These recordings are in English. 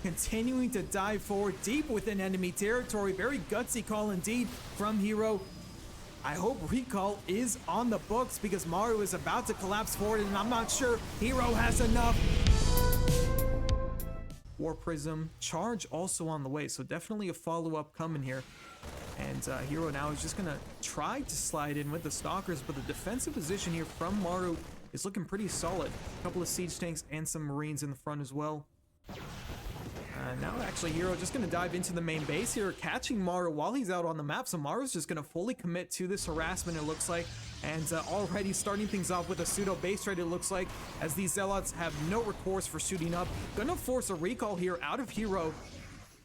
continuing to dive forward deep within enemy territory. Very gutsy call indeed from Hero. I hope recall is on the books because Maru is about to collapse forward and I'm not sure Hero has enough. War Prism, charge also on the way, so definitely a follow-up coming here. And Hero now is just gonna try to slide in with the Stalkers, but the defensive position here from Maru is looking pretty solid. A couple of siege tanks and some Marines in the front as well. Now actually Hero just gonna dive into the main base here, catching Maru while he's out on the map. So Maru's just gonna fully commit to this harassment, it looks like. And already starting things off with a pseudo base trade, it looks like, as these Zealots have no recourse for shooting up. Gonna force a recall here out of Hero.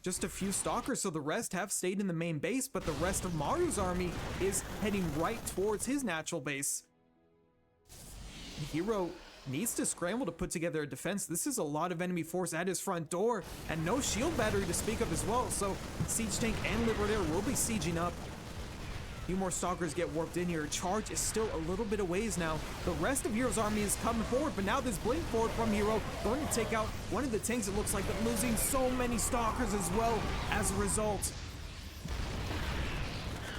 Just a few Stalkers, so the rest have stayed in the main base, but the rest of Maru's army is heading right towards his natural base. Hero needs to scramble to put together a defense. This is a lot of enemy force at his front door, and no shield battery to speak of as well, so Siege Tank and Liberator will be sieging up. A few more Stalkers get warped in here. Charge is still a little bit of ways now. The rest of Hero's army is coming forward, but now this blink forward from Hero going to take out one of the tanks, it looks like, but losing so many Stalkers as well as a result.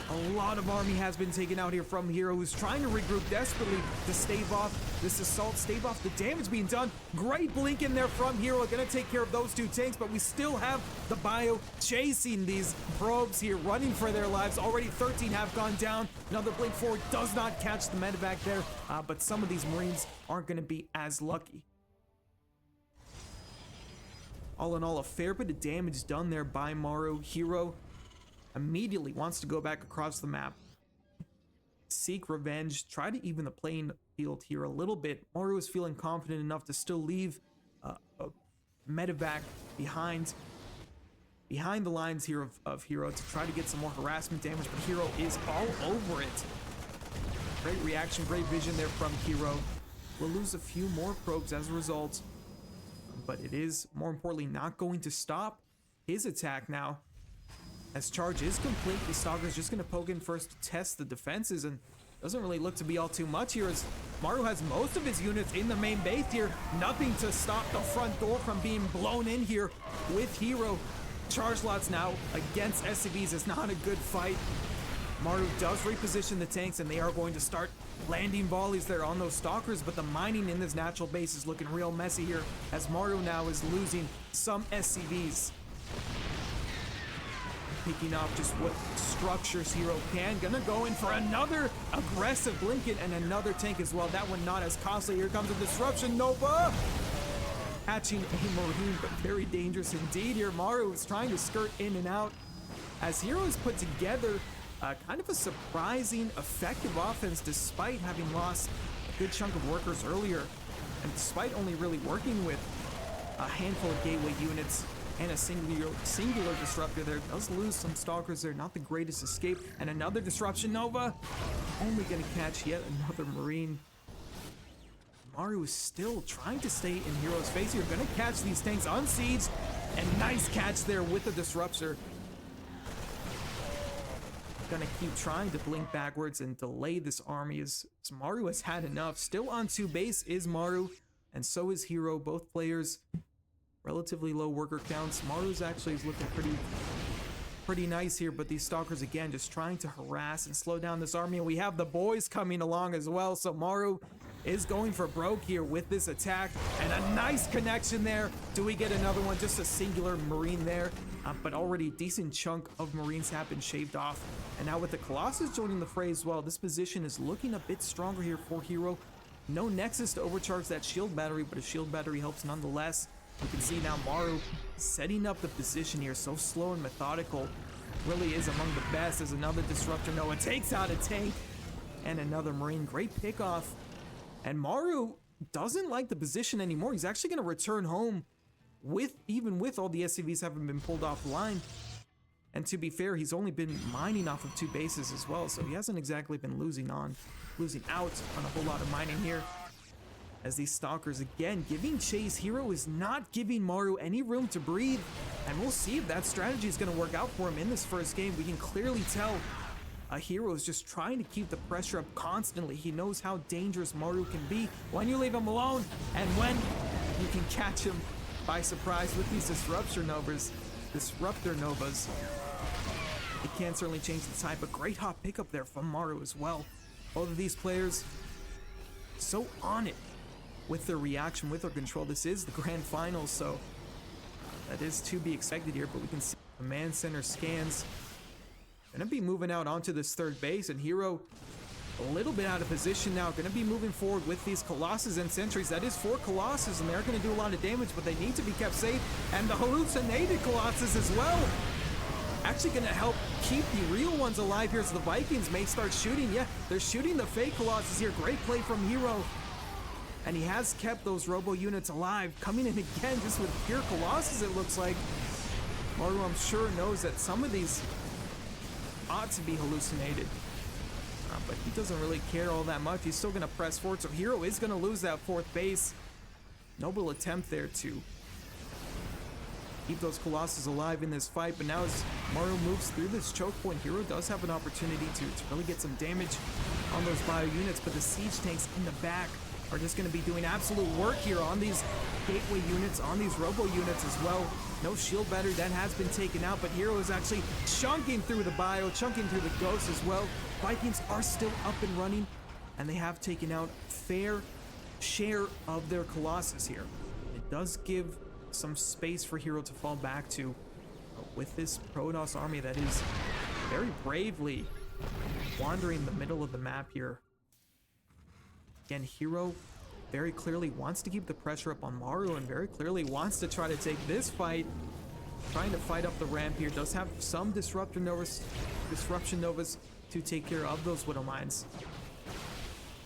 A lot of army has been taken out here from Hero, who's trying to regroup desperately to stave off this assault, stave off the damage being done. Great blink in there from Hero, gonna take care of those two tanks, but we still have the bio chasing these probes here, running for their lives. Already 13 have gone down. Another blink forward does not catch the medevac there, but some of these Marines aren't gonna be as lucky. All in all, a fair bit of damage done there by Maru. Hero immediately wants to go back across the map, seek revenge, try to even the playing field here a little bit. Maru is feeling confident enough to still leave a medevac behind the lines here of Hero to try to get some more harassment damage, but Hero is all over it. Great reaction, great vision there from Hero. We'll lose a few more probes as a result, but it is, more importantly, not going to stop his attack now. As charge is complete, the Stalker's just going to poke in first to test the defenses, and doesn't really look to be all too much here, as Maru has most of his units in the main base here. Nothing to stop the front door from being blown in here with Hero. Charge lots now against SCVs is not a good fight. Maru does reposition the tanks, and they are going to start landing volleys there on those Stalkers, but the mining in this natural base is looking real messy here, as Maru now is losing some SCVs. Picking off just what structures Hero can. Gonna go in for another aggressive blinket and another tank as well. That one not as costly. Here comes a disruption. Nova catching a Marine, but very dangerous indeed here. Maru is trying to skirt in and out as Hero has put together kind of a surprising, effective offense despite having lost a good chunk of workers earlier, and despite only really working with a handful of gateway units and a singular disruptor there. Does lose some Stalkers there, not the greatest escape. And another disruption. Nova only gonna catch yet another Marine. Maru is still trying to stay in Hero's face here. Gonna catch these tanks unsieged, and nice catch there with the disruptor. Gonna keep trying to blink backwards and delay this army as Maru has had enough. Still on 2 base is Maru, and so is Hero. Both players relatively low worker counts. Maru's actually is looking pretty nice here, but these Stalkers again just trying to harass and slow down this army, and we have the boys coming along as well, so Maru is going for broke here with this attack, and a nice connection there. Do we get another one? Just a singular Marine there, but already a decent chunk of Marines have been shaved off, and now with the Colossus joining the fray as well, this position is looking a bit stronger here for Hero. No Nexus to overcharge that shield battery, but a shield battery helps nonetheless. You can see now Maru setting up the position here, so slow and methodical. Really is among the best as another disruptor. Noah takes out a tank and another Marine. Great pickoff. And Maru doesn't like the position anymore. He's actually going to return home even with all the SCVs having been pulled off the line. And to be fair, he's only been mining off of 2 bases as well, so he hasn't exactly been losing out on a whole lot of mining here. As these Stalkers again giving chase, Hero is not giving Maru any room to breathe, and we'll see if that strategy is going to work out for him in this first game. We can clearly tell Hero is just trying to keep the pressure up constantly. He knows how dangerous Maru can be when you leave him alone, and when you can catch him by surprise with these Disruptor Novas. It can certainly change the tide, but great hot pickup there from Maru as well. Both of these players so on it with their reaction, with their control. This is the grand final, so that is to be expected here, but we can see command center scans. Gonna be moving out onto this third base, and Hero a little bit out of position now. Gonna be moving forward with these Colossus and Sentries. That is 4 Colossus, and they're gonna do a lot of damage, but they need to be kept safe. And the hallucinated Colossus as well. Actually gonna help keep the real ones alive here, so the Vikings may start shooting. Yeah, they're shooting the fake Colossus here. Great play from Hero. And he has kept those robo units alive. Coming in again just with pure Colossus, it looks like. Maru, I'm sure, knows that some of these ought to be hallucinated. But he doesn't really care all that much. He's still going to press forward, so Hero is going to lose that 4th base. Noble attempt there to keep those Colossus alive in this fight, but now as Maru moves through this choke point, Hero does have an opportunity to really get some damage on those bio units, but the siege tanks in the back are just going to be doing absolute work here on these gateway units, on these robo units as well. No shield battery, that has been taken out, but Hero is actually chunking through the bio, chunking through the ghosts as well. Vikings are still up and running, and they have taken out fair share of their Colossus here. It does give some space for Hero to fall back to with this Protoss army that is very bravely wandering the middle of the map here. Again, Hero very clearly wants to keep the pressure up on Maru and very clearly wants to try to take this fight, trying to fight up the ramp here. Does have some disruption novas to take care of those Widow Mines.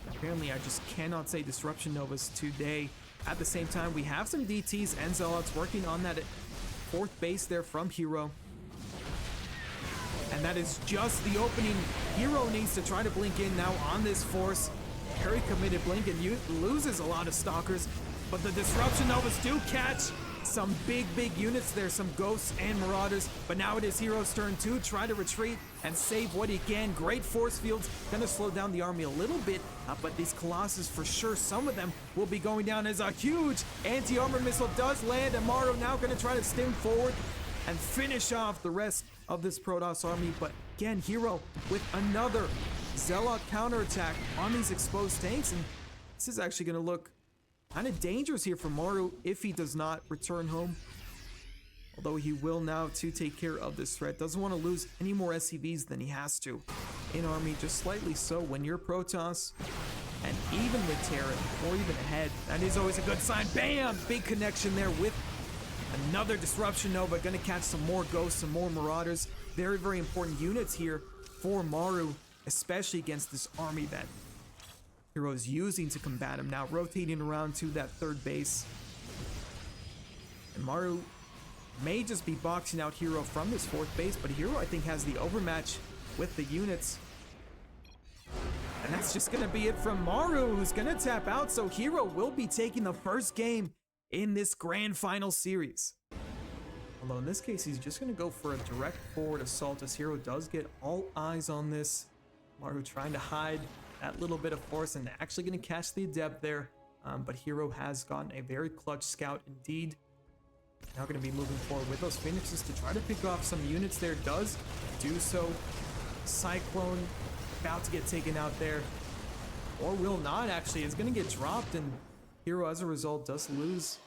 Apparently, I just cannot say disruption novas today. At the same time, we have some DTs and Zealots working on that 4th base there from Hero. And that is just the opening. Hero needs to try to blink in now on this force. Very committed blink, and loses a lot of Stalkers, but the Disruption Novas do catch some big units there, some Ghosts and Marauders, but now it is Hero's turn to try to retreat and save what he can. Great force fields, gonna slow down the army a little bit, but these Colossus for sure, some of them will be going down as a huge anti-armor missile does land, and Maru now gonna try to stim forward and finish off the rest of this Protoss army, but again, Hero with another Zealot counterattack on these exposed tanks, and this is actually going to look kind of dangerous here for Maru if he does not return home. Although he will now to take care of this threat. Doesn't want to lose any more SCVs than he has to in army, just slightly so when you're Protoss. And even with Terran, or even ahead, that is always a good sign. Bam! Big connection there with another Disruption Nova. Going to catch some more Ghosts, some more Marauders. Very important units here for Maru, especially against this army that Hero is using to combat him. Now rotating around to that 3rd base. And Maru may just be boxing out Hero from this 4th base, but Hero, I think, has the overmatch with the units. And that's just going to be it from Maru, who's going to tap out, so Hero will be taking the first game in this grand final series. Although in this case, he's just going to go for a direct forward assault, as Hero does get all eyes on this. Maru trying to hide that little bit of force and actually going to catch the Adept there. But Hero has gotten a very clutch scout indeed. Now going to be moving forward with those Phoenixes to try to pick off some units there. Does do so. Cyclone about to get taken out there. Or will not, actually. Is going to get dropped, and Hero as a result does lose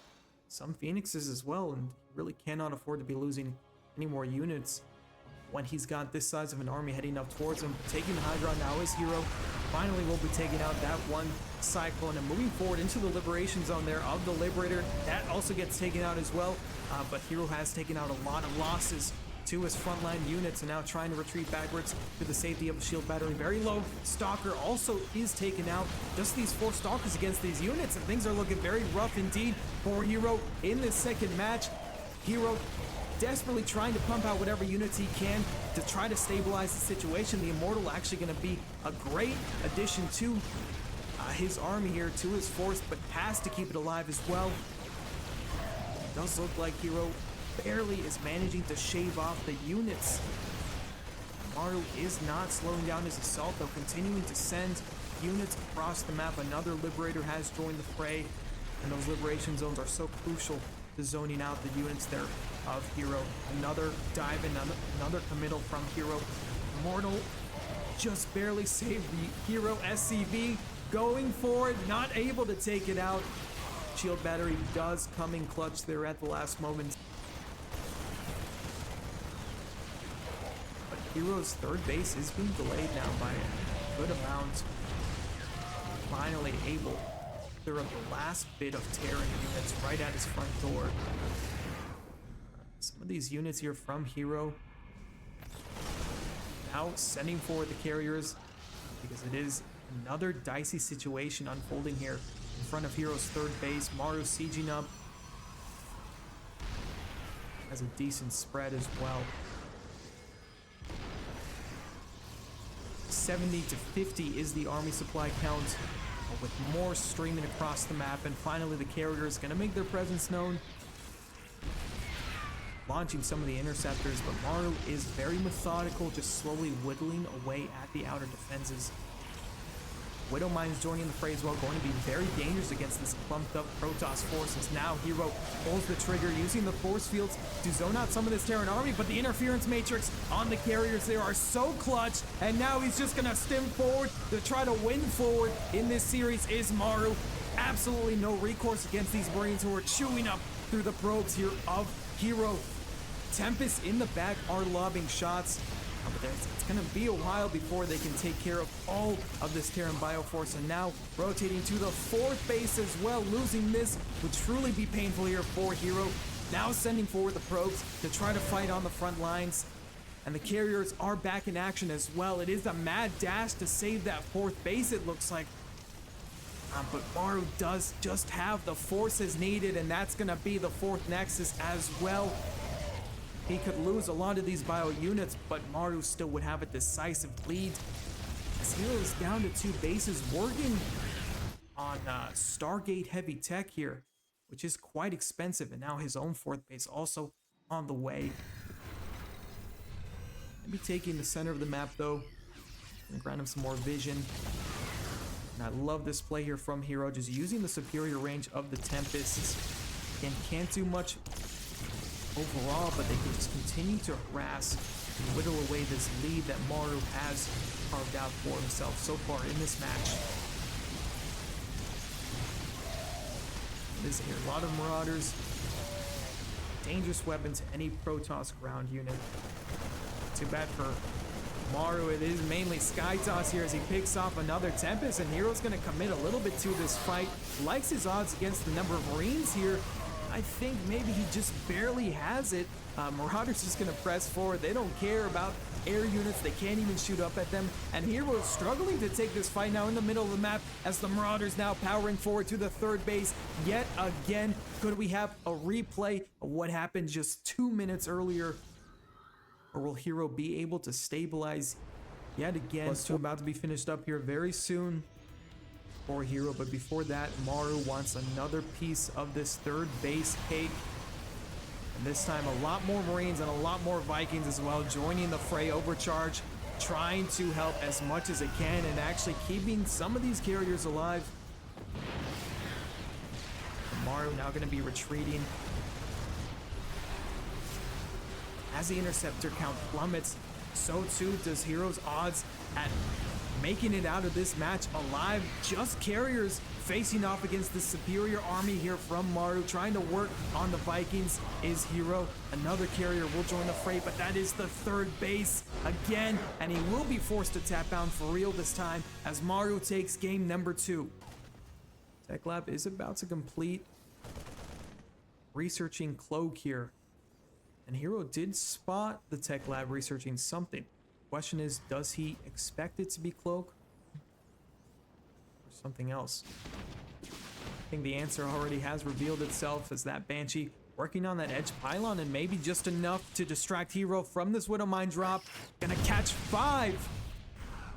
some Phoenixes as well, and really cannot afford to be losing any more units when he's got this size of an army heading up towards him. Taking the high ground now is Hero. Finally will be taking out that one Cyclone and moving forward into the Liberation Zone there of the Liberator. That also gets taken out as well, but Hero has taken out a lot of losses to his frontline units and now trying to retreat backwards to the safety of the shield battery. Very low. Stalker also is taken out. Just these 4 Stalkers against these units, and things are looking very rough indeed for Hero in this second match. Hero desperately trying to pump out whatever units he can to try to stabilize the situation. The Immortal actually going to be a great addition to his army here, to his force, but has to keep it alive as well. It does look like Hero barely is managing to shave off the units. Maru is not slowing down his assault, though, continuing to send units across the map. Another Liberator has joined the fray, and those Liberation Zones are so crucial to zoning out the units there of Hero. Another dive in, another committal from Hero. Immortal just barely saved the Hero SCV. Going for it, not able to take it out. Shield battery does come in clutch there at the last moment. But Hero's third base is being delayed now by a good amount. Finally able to throw the last bit of Terran units right at his front door. Some of these units here from Hero now sending forward the carriers because it is another dicey situation unfolding here in front of Hero's third base. Maru sieging up. Has a decent spread as well. 70 to 50 is the army supply count, with more streaming across the map, and finally the carriers gonna make their presence known, launching some of the interceptors, but Maru is very methodical, just slowly whittling away at the outer defenses. Widow Mines joining the fray as well, going to be very dangerous against this clumped up Protoss forces. Now Hero pulls the trigger, using the force fields to zone out some of this Terran army, but the interference matrix on the carriers there are so clutch, and now he's just gonna stem forward to try to win forward in this series is Maru. Absolutely no recourse against these Marines who are chewing up through the probes here of Hero. Tempest in the back are lobbing shots. But it's going to be a while before they can take care of all of this Terran Bioforce, and now rotating to the fourth base as well. Losing this would truly be painful here for Hero. Now sending forward the probes to try to fight on the front lines, and the carriers are back in action as well. It is a mad dash to save that fourth base, it looks like. But Maru does just have the forces needed, and that's going to be the fourth Nexus as well. He could lose a lot of these bio units, but Maru still would have a decisive lead. As Hero is down to 2 bases, working on Stargate heavy tech here, which is quite expensive, and now his own fourth base also on the way. Maybe taking the center of the map though, and grant him some more vision. And I love this play here from Hero, just using the superior range of the Tempests. Again, can't do much overall, but they can just continue to harass and whittle away this lead that Maru has carved out for himself so far in this match. This here, a lot of Marauders. Dangerous weapon to any Protoss ground unit. Too bad for Maru, it is mainly Sky Toss here as he picks off another Tempest, and Hero's gonna commit a little bit to this fight. Likes his odds against the number of Marines here. I think maybe he just barely has it. Marauders just gonna press forward. They don't care about air units. They can't even shoot up at them. And Hero is struggling to take this fight now in the middle of the map as the Marauders now powering forward to the third base. Yet again, could we have a replay of what happened just 2 minutes earlier? Or will Hero be able to stabilize yet again? +2 about to be finished up here very soon for Hero, but before that, Maru wants another piece of this third base cake. And this time, a lot more Marines and a lot more Vikings as well joining the fray. Overcharge, trying to help as much as it can and actually keeping some of these carriers alive. And Maru now going to be retreating. As the interceptor count plummets, so too does Hero's odds at making it out of this match alive. Just carriers facing off against the superior army here from Maru. Trying to work on the Vikings is Hero. Another carrier will join the fray, but that is the third base again, and he will be forced to tap bound for real this time as Maru takes game number 2. Tech Lab is about to complete researching Cloak here, and Hero did spot the Tech Lab researching something. Question is, does he expect it to be Cloak or something else? I think the answer already has revealed itself as that Banshee working on that edge pylon, and maybe just enough to distract Hero from this Widow Mine drop. Gonna catch 5.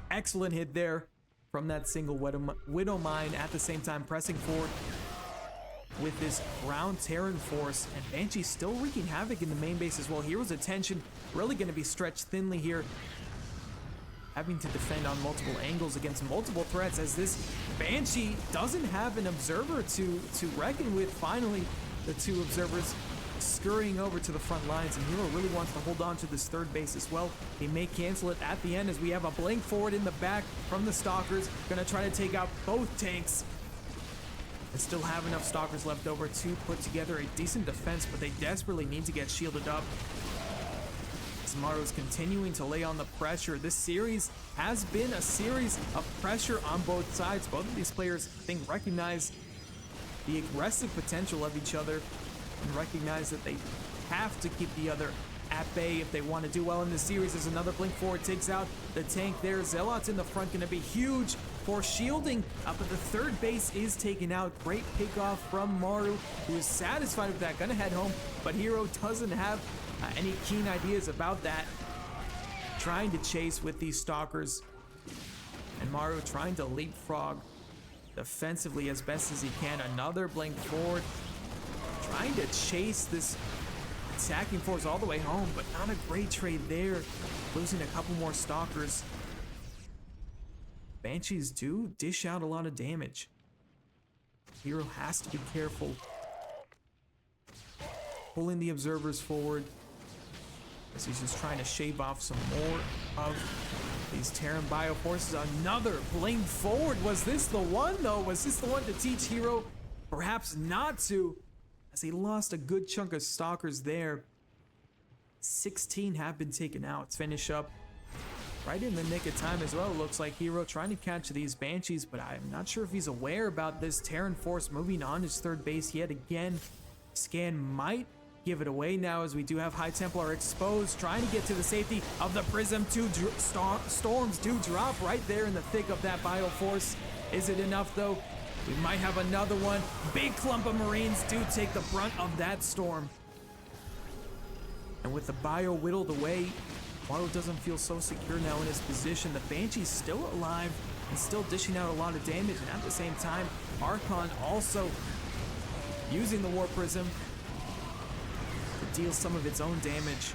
Excellent hit there from that single Widow Mine, at the same time pressing forward with this ground Terran force, and Banshee still wreaking havoc in the main base as well. Hero's attention really going to be stretched thinly here, having to defend on multiple angles against multiple threats as this Banshee doesn't have an observer to reckon with. Finally the two observers scurrying over to the front lines, and Hero really wants to hold on to this third base as well. He may cancel it at the end as we have a blink forward in the back from the Stalkers. Gonna try to take out both tanks. They still have enough Stalkers left over to put together a decent defense, but they desperately need to get shielded up. As Maru is continuing to lay on the pressure. This series has been a series of pressure on both sides. Both of these players, I think, recognize the aggressive potential of each other and recognize that they have to keep the other at bay if they want to do well in this series. As another blink forward takes out the tank there. Zealots in the front going to be huge for shielding, but the third base is taken out. Great pickoff from Maru, who is satisfied with that. Gonna head home, but Hero doesn't have any keen ideas about that. Trying to chase with these Stalkers, and Maru trying to leapfrog defensively as best as he can. Another blink forward, trying to chase this attacking force all the way home, but not a great trade there. Losing a couple more Stalkers. Banshees do dish out a lot of damage. Hero has to be careful. Pulling the observers forward as he's just trying to shave off some more of these Terran bioforces. Another blink forward. Was this the one though? Was this the one to teach Hero perhaps not to? As he lost a good chunk of Stalkers there. 16 have been taken out. Finish up right in the nick of time as well. Looks like Hero trying to catch these Banshees, but I'm not sure if he's aware about this Terran force moving on his third base yet again. Scan might give it away now as we do have High Templar exposed, trying to get to the safety of the Prism. Two storms do drop right there in the thick of that Bioforce. Is it enough though? We might have another one. Big clump of Marines do take the brunt of that storm. And with the Bio whittled away, Maru doesn't feel so secure now in his position. The Banshee's still alive and still dishing out a lot of damage, and at the same time, Archon also using the War Prism to deal some of its own damage.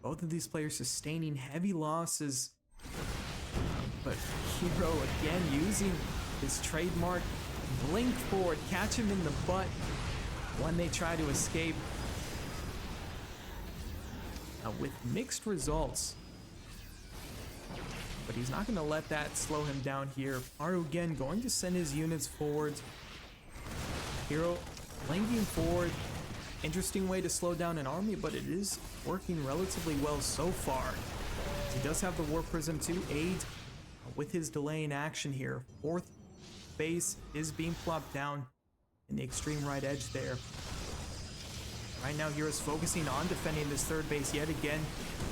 Both of these players sustaining heavy losses, but Hero again using his trademark blink forward, catch him in the butt when they try to escape. With mixed results, but he's not going to let that slow him down here. Maru again going to send his units forward. Hero blinking forward. Interesting way to slow down an army, but it is working relatively well so far. He does have the War Prism to aid with his delay in action here. Fourth base is being plopped down in the extreme right edge there. Right now, Hero's focusing on defending this third base yet again.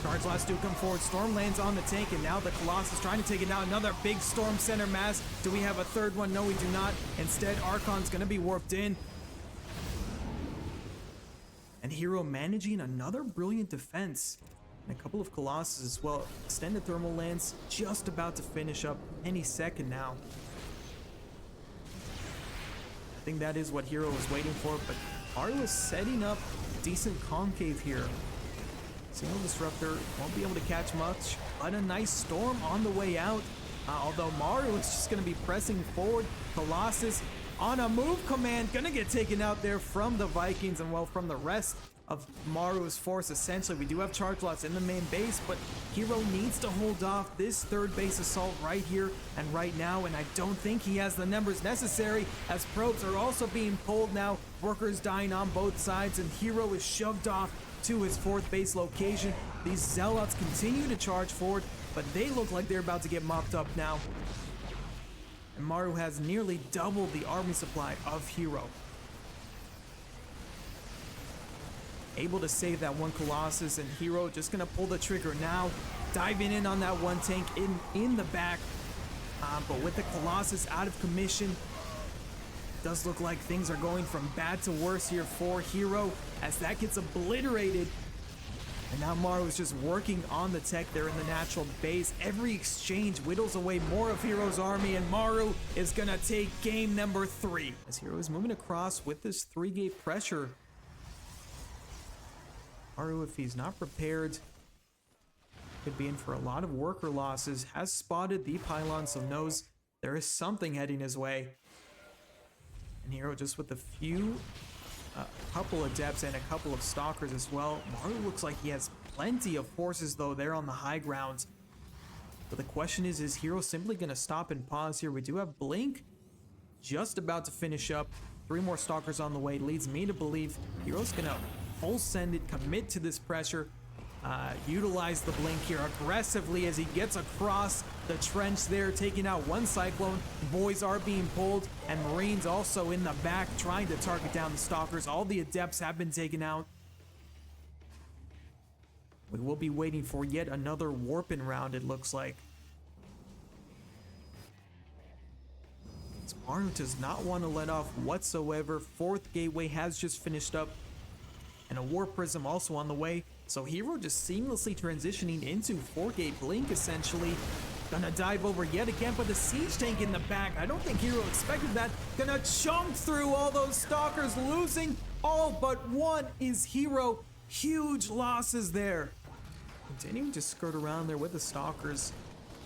Charge lots do come forward. Storm lands on the tank, and now the Colossus trying to take it out. Another big Storm center mass. Do we have a third one? No, we do not. Instead, Archon's going to be warped in. And Hero managing another brilliant defense. And a couple of Colossus as well. Extended thermal lance just about to finish up any second now. I think that is what Hero was waiting for, but Maru is setting up decent concave here. Single Disruptor won't be able to catch much, but a nice storm on the way out. Although Maru is just going to be pressing forward. Colossus on a move command, going to get taken out there from the Vikings and, well, from the rest of Maru's force. Essentially, we do have charge lots in the main base, but Hero needs to hold off this third base assault right here and right now, and I don't think he has the numbers necessary, as probes are also being pulled now. Workers dying on both sides, and Hero is shoved off to his fourth base location. These Zealots continue to charge forward, but they look like they're about to get mopped up now. And Maru has nearly doubled the army supply of Hero. Able to save that one Colossus, and Hero just gonna pull the trigger now, diving in on that one tank in the back. But with the Colossus out of commission, does look like things are going from bad to worse here for Hero as that gets obliterated. And now Maru is just working on the tech there in the natural base. Every exchange whittles away more of Hero's army, and Maru is gonna take game number 3. As Hero is moving across with this 3-gate pressure. Maru, if he's not prepared, could be in for a lot of worker losses. Has spotted the pylon, so knows there is something heading his way. And Hero just with a few, couple of Adepts and a couple of Stalkers as well. Maru looks like he has plenty of forces though there on the high ground. But the question is Hero simply going to stop and pause here? We do have Blink just about to finish up. 3 more Stalkers on the way. Leads me to believe Hero's going to full send it, commit to this pressure. Utilize the Blink here aggressively as he gets across the trench there, taking out one Cyclone. Boys are being pulled, and Marines also in the back trying to target down the Stalkers. All the Adepts have been taken out. We will be waiting for yet another warping round, it looks like. Maru does not want to let off whatsoever. 4th gateway has just finished up, and a Warp Prism also on the way. So Hero just seamlessly transitioning into 4-gate Blink, essentially. Gonna dive over yet again, but the Siege Tank in the back. I don't think Hero expected that. Gonna chomp through all those Stalkers, losing all but one is Hero. Huge losses there. Continuing to skirt around there with the Stalkers.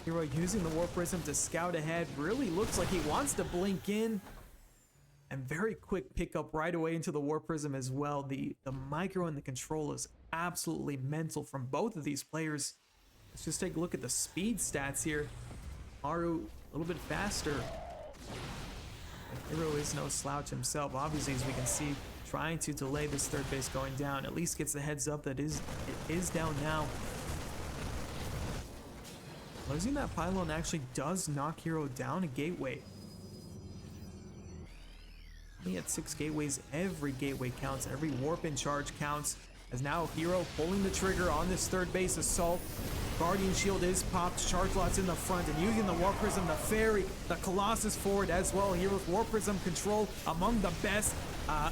Hero using the Warp Prism to scout ahead. Really looks like he wants to blink in. And very quick pickup right away into the Warp Prism as well. The micro and the control is absolutely mental from both of these players. Let's just take a look at the speed stats here. Maru a little bit faster. But Hero is no slouch himself. Obviously, as we can see, trying to delay this 3rd base going down. At least gets the heads up that it is down now. Losing that pylon actually does knock Hero down a gateway. Only at 6 gateways, every gateway counts, every warp in charge counts. As now Hero pulling the trigger on this 3rd base assault. Guardian Shield is popped, Charge Lots in the front, and using the Warp Prism to ferry the Colossus forward as well. Hero's Warp Prism control among the best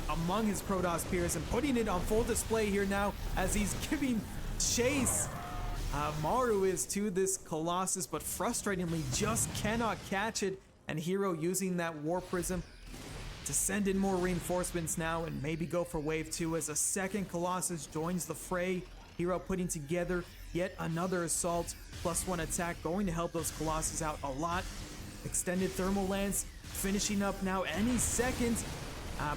among his Protoss peers, and putting it on full display here now as he's giving chase. Maru is to this Colossus, but frustratingly just cannot catch it. And Hero using that Warp Prism to send in more reinforcements now and maybe go for wave 2 as a 2nd Colossus joins the fray. Hero putting together yet another assault, +1 attack, going to help those Colossus out a lot. Extended Thermal Lance finishing up now any second.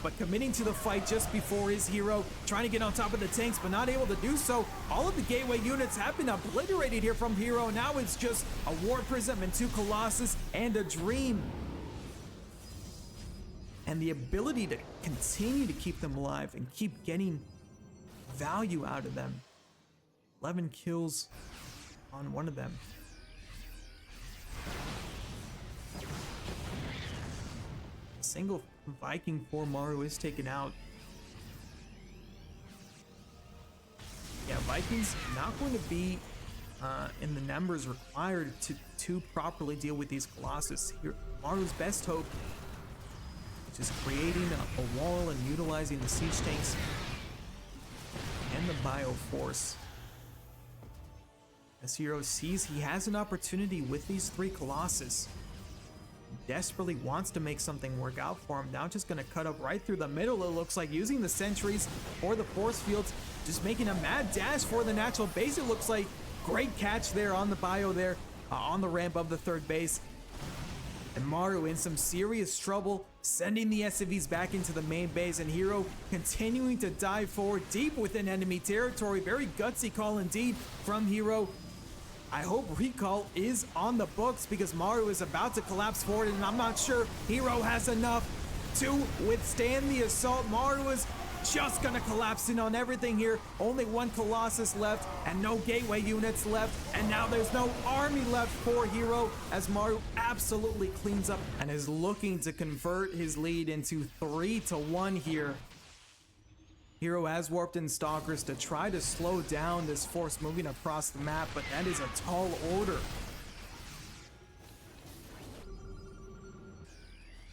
But committing to the fight just before his Hero, trying to get on top of the tanks, but not able to do so. All of the gateway units have been obliterated here from Hero. Now it's just a Warp Prism and 2 Colossus and a Dream. And the ability to continue to keep them alive and keep getting value out of them. 11 kills on one of them. A single Viking for Maru is taken out. Yeah, Vikings not going to be in the numbers required to properly deal with these Colossus. Here, Maru's best hope, which is creating a wall and utilizing the siege tanks and the Bioforce. As Hero sees he has an opportunity with these 3 Colossus. Desperately wants to make something work out for him. Now just going to cut up right through the middle, it looks like, using the sentries or the force fields. Just making a mad dash for the natural base, it looks like. Great catch there on the bio there, on the ramp of the 3rd base. And Maru in some serious trouble, sending the SCVs back into the main base, and Hero continuing to dive forward deep within enemy territory. Very gutsy call indeed from Hero. I hope recall is on the books because Maru is about to collapse forward, and I'm not sure Hero has enough to withstand the assault. Maru is just gonna collapse in on everything here. Only 1 Colossus left and no gateway units left, and now there's no army left for Hero as Maru absolutely cleans up and is looking to convert his lead into 3-1 here. Hero has warped in Stalkers to try to slow down this force moving across the map, but that is a tall order.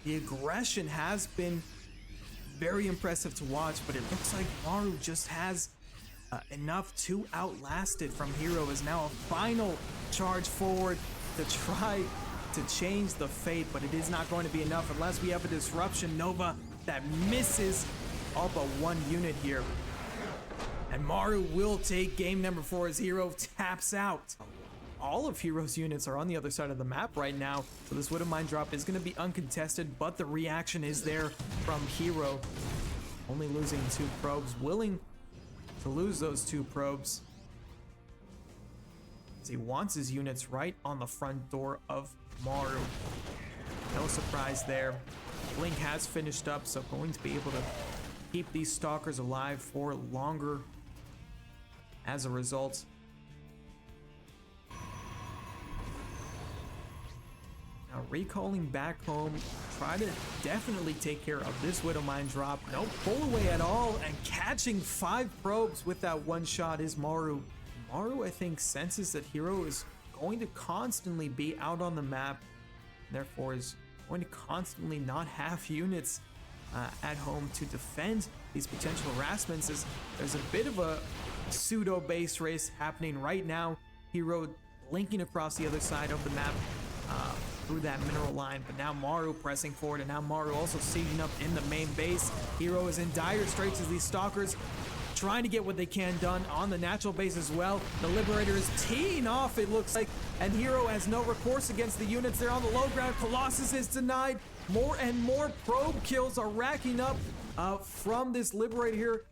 The aggression has been very impressive to watch, but it looks like Maru just has enough to outlast it from Hero. Is now a final charge forward to try to change the fate, but it is not going to be enough unless we have a disruption Nova that misses all but 1 unit here. And Maru will take game number 4 as Hero taps out all of Hero's units are on the other side of the map right now. So this Widow Mine drop is going to be uncontested, but the reaction is there from Hero. Only losing 2 probes, willing to lose those 2 probes. As he wants his units right on the front door of Maru. No surprise there. Blink has finished up, so going to be able to keep these Stalkers alive for longer as a result. Now recalling back home, try to definitely take care of this Widow Mine drop. No pull away at all, and catching 5 probes with that one shot is Maru. Maru, I think, senses that Hero is going to constantly be out on the map, therefore is going to constantly not have units at home to defend these potential harassments, as there's a bit of a pseudo base race happening right now. Hero linking across the other side of the map through that mineral line, but now Maru pressing forward, and now Maru also sieging up in the main base. Hero is in dire straits as these Stalkers trying to get what they can done on the natural base as well. The Liberator is teeing off, it looks like, and Hero has no recourse against the units there on the low ground. Colossus is denied. More and more probe kills are racking up from this Liberator here.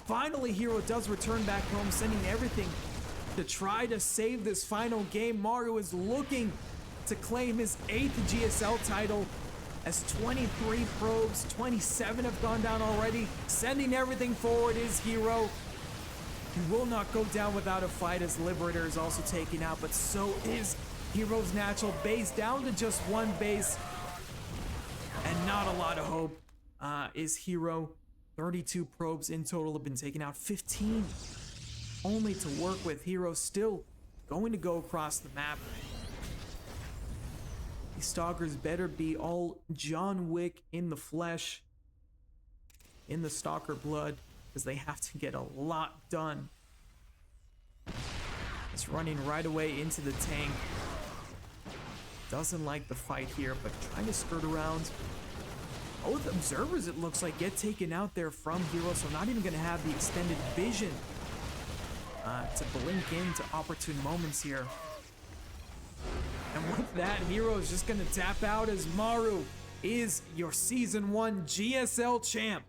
Finally, Hero does return back home, sending everything to try to save this final game. Maru is looking to claim his 8th GSL title, as 23 probes, 27 have gone down already. Sending everything forward is Hero. He will not go down without a fight, as Liberator is also taken out, but so is Hero's natural base, down to just 1 base. And not a lot of hope is Hero. 32 probes in total have been taken out, 15 only to work with. Hero still going to go across the map. These Stalkers better be all John Wick in the flesh, in the Stalker blood, because they have to get a lot done. It's running right away into the tank. Doesn't like the fight here, but trying to skirt around. Both observers, it looks like, get taken out there from Hero, so not even going to have the extended vision to blink into opportune moments here. And with that, Hero is just going to tap out, as Maru is your Season 1 GSL champ.